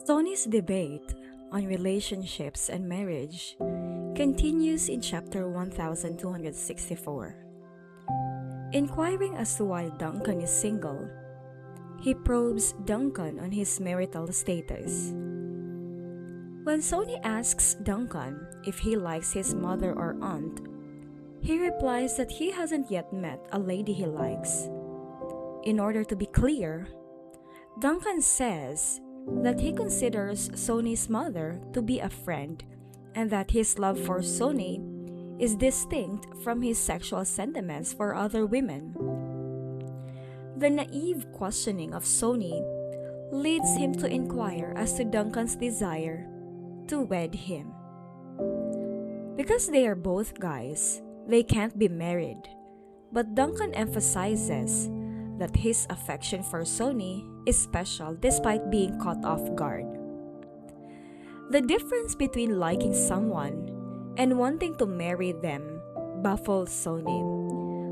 Tony's debate on relationships and marriage continues in chapter 1264. Inquiring as to why Duncan is single, he probes Duncan on his marital status. When Sony asks Duncan if he likes his mother or aunt, he replies that he hasn't yet met a lady he likes. In order to be clear, Duncan says that he considers Sony's mother to be a friend and that his love for Sony is distinct from his sexual sentiments for other women. The naive questioning of Sony leads him to inquire as to Duncan's desire to wed him. Because they are both guys, they can't be married, but Duncan emphasizes that his affection for Sony is special despite being caught off guard. The difference between liking someone and wanting to marry them baffles Sony,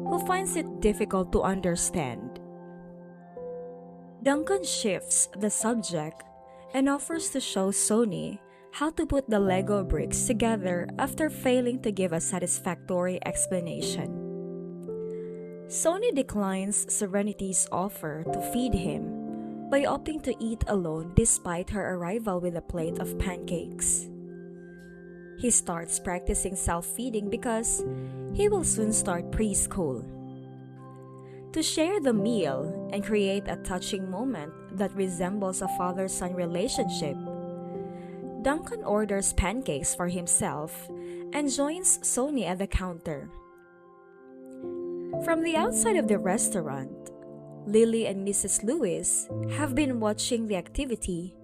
who finds it difficult to understand. Duncan shifts the subject and offers to show Sony how to put the Lego bricks together after failing to give a satisfactory explanation. Sony declines Serenity's offer to feed him by opting to eat alone despite her arrival with a plate of pancakes. He starts practicing self-feeding because he will soon start preschool. To share the meal and create a touching moment that resembles a father-son relationship, Duncan orders pancakes for himself and joins Sony at the counter. From the outside of the restaurant, Lily and Mrs. Lewis have been watching the activity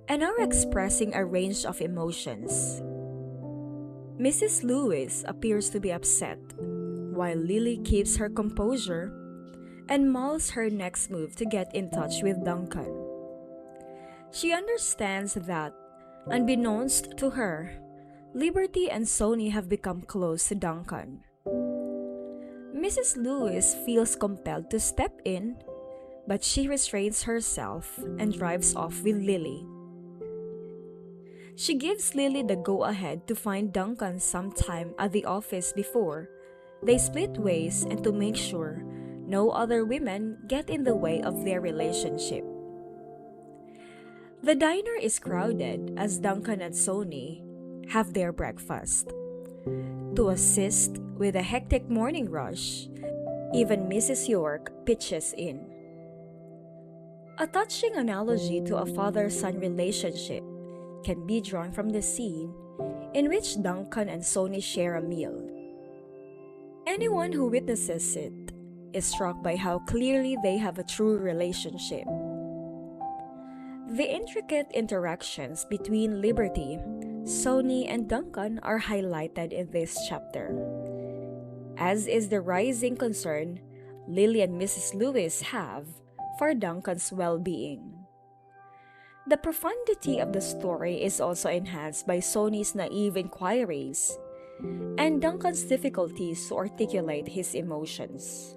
and are expressing a range of emotions. Mrs. Lewis appears to be upset, while Lily keeps her composure and mulls her next move to get in touch with Duncan. She understands that, unbeknownst to her, Liberty and Sony have become close to Duncan. Mrs. Lewis feels compelled to step in, but she restrains herself and drives off with Lily. She gives Lily the go-ahead to find Duncan sometime at the office before they split ways and to make sure no other women get in the way of their relationship. The diner is crowded as Duncan and Sony have their breakfast. To assist with a hectic morning rush, even Mrs. York pitches in. A touching analogy to a father-son relationship can be drawn from the scene in which Duncan and Sony share a meal. Anyone who witnesses it is struck by how clearly they have a true relationship. The intricate interactions between Liberty, Sony, and Duncan are highlighted in this chapter, as is the rising concern Lily and Mrs. Lewis have for Duncan's well-being. The profundity of the story is also enhanced by Sony's naive inquiries and Duncan's difficulties to articulate his emotions.